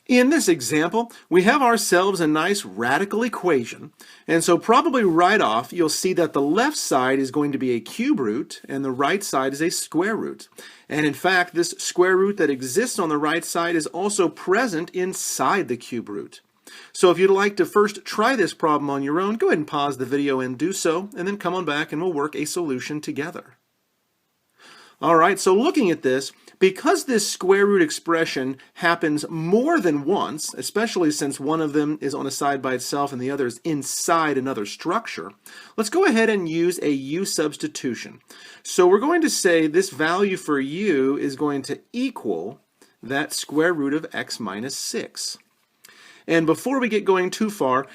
In this example, we have ourselves a nice radical equation, and so probably right off you'll see that the left side is going to be a cube root and the right side is a square root. And in fact, this square root that exists on the right side is also present inside the cube root. So if you'd like to first try this problem on your own, go ahead and pause the video and do so, and then come on back and we'll work a solution together. Alright, so looking at this, because this square root expression happens more than once, especially since one of them is on a side by itself and the other is inside another structure, let's go ahead and use a u-substitution. So we're going to say this value for u is going to equal that square root of x minus 6. And before we get going too far,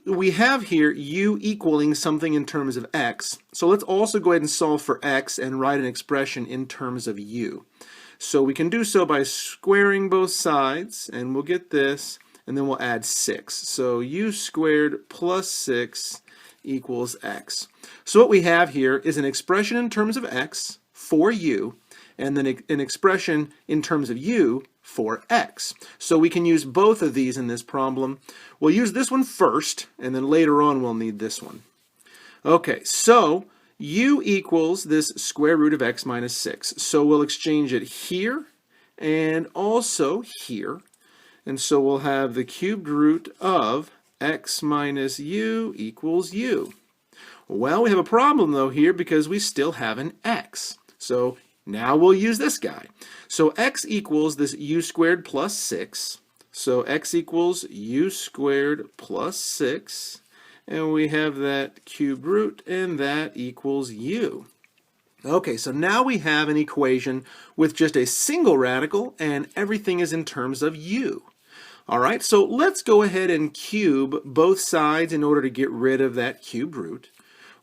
we have here u equaling something in terms of x. So let's also go ahead and solve for x and write an expression in terms of u. So we can do so by squaring both sides, and we'll get this, and then we'll add 6. So u squared plus 6 equals x. So what we have here is an expression in terms of x for u, and then an expression in terms of u for x. So we can use both of these in this problem. We'll use this one first, and then later on we'll need this one. Okay, so u equals this square root of x minus 6. So we'll exchange it here and also here. And so we'll have the cubed root of x minus u equals u. Well, we have a problem though here because we still have an x. So now we'll use this guy. So x equals this u squared plus 6. So x equals u squared plus 6. And we have that cubed root, and that equals u. Okay, so now we have an equation with just a single radical, and everything is in terms of u. All right, so let's go ahead and cube both sides in order to get rid of that cubed root.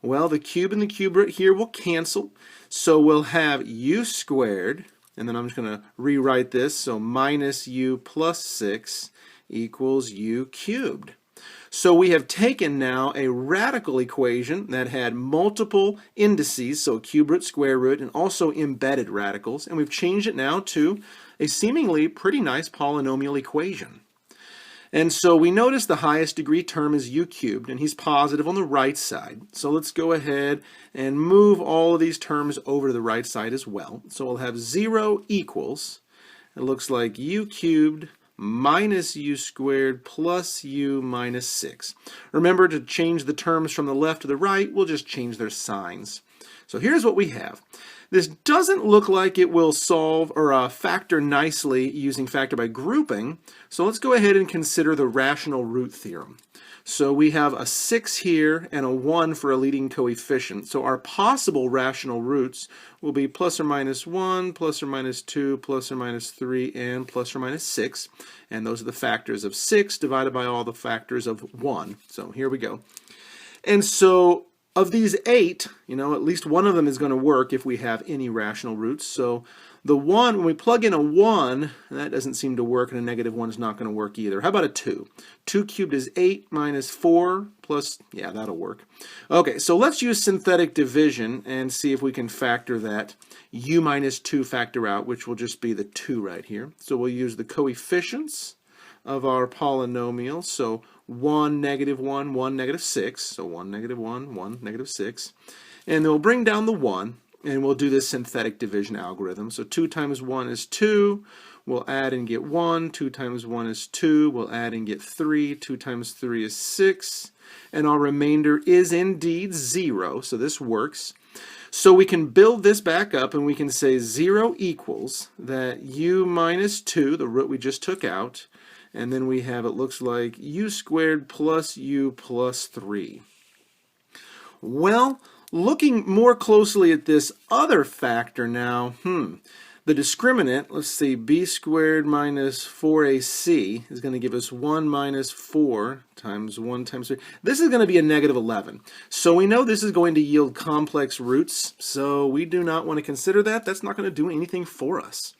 Well, the cube and the cube root here will cancel, so we'll have u squared, and then I'm just going to rewrite this, so minus u plus 6 equals u cubed. So we have taken now a radical equation that had multiple indices, so cube root, square root, and also embedded radicals, and we've changed it now to a seemingly pretty nice polynomial equation. And so we notice the highest degree term is u cubed, and he's positive on the right side. So let's go ahead and move all of these terms over to the right side as well. So we'll have 0 equals, it looks like u cubed minus u squared plus u minus 6. Remember, to change the terms from the left to the right, we'll just change their signs. So here's what we have. This doesn't look like it will solve or factor nicely using factor by grouping, so let's go ahead and consider the rational root theorem. So we have a 6 here and a 1 for a leading coefficient. So our possible rational roots will be plus or minus 1, plus or minus 2, plus or minus 3, and plus or minus 6. And those are the factors of 6 divided by all the factors of 1. So here we go. And so of these 8, at least one of them is going to work if we have any rational roots. So the 1, when we plug in a 1, that doesn't seem to work, and a negative 1 is not going to work either. How about a 2? 2 cubed is 8 minus 4 plus, yeah, that'll work. Okay, so let's use synthetic division and see if we can factor that u minus 2 factor out, which will just be the 2 right here. So we'll use the coefficients of our polynomial. So 1, negative 1, 1, negative 6. So 1, negative 1, 1, negative 6. And then we'll bring down the 1. And we'll do this synthetic division algorithm. So 2 times 1 is 2. We'll add and get 1. 2 times 1 is 2. We'll add and get 3. 2 times 3 is 6. And our remainder is indeed 0. So this works. So we can build this back up and we can say 0 equals that u minus 2, the root we just took out. And then we have, it looks like, u squared plus u plus 3. Well, looking more closely at this other factor now, the discriminant, let's see, b squared minus 4ac is going to give us 1 minus 4 times 1 times 3. This is going to be a negative 11. So we know this is going to yield complex roots, so we do not want to consider that. That's not going to do anything for us.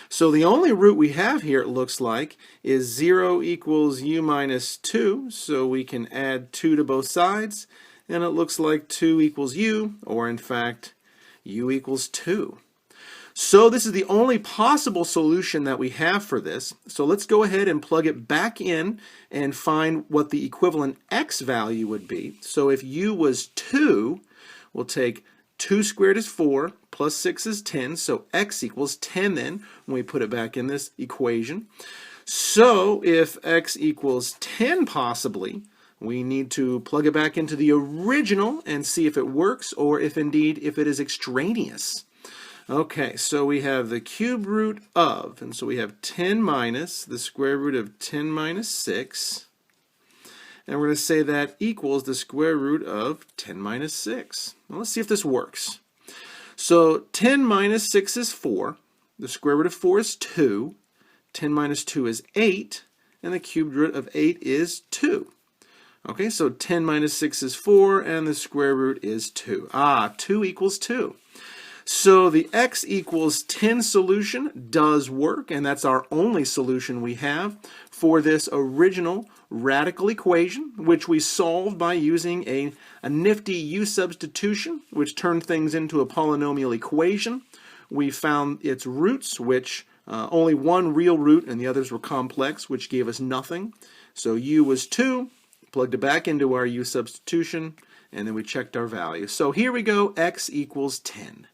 So the only root we have here, it looks like, is 0 equals u minus 2, so we can add 2 to both sides. And it looks like 2 equals u, or in fact, u equals 2. So this is the only possible solution that we have for this. So let's go ahead and plug it back in and find what the equivalent x value would be. So if u was 2, we'll take 2 squared is 4, plus 6 is 10, so x equals 10 then when we put it back in this equation. So if x equals 10 possibly, we need to plug it back into the original and see if it works or if indeed if it is extraneous. Okay, so we have the cube root of, and so we have 10 minus the square root of 10 minus 6. And we're going to say that equals the square root of 10 minus 6. Well, let's see if this works. So 10 minus 6 is 4. The square root of 4 is 2. 10 minus 2 is 8. And the cubed root of 8 is 2. Okay, so 10 minus 6 is 4, and the square root is 2. 2 equals 2. So the x equals 10 solution does work, and that's our only solution we have for this original radical equation, which we solved by using a nifty u-substitution, which turned things into a polynomial equation. We found its roots, which only one real root and the others were complex, which gave us nothing. So u was 2, plugged it back into our u-substitution, and then we checked our value. So here we go, x equals 10.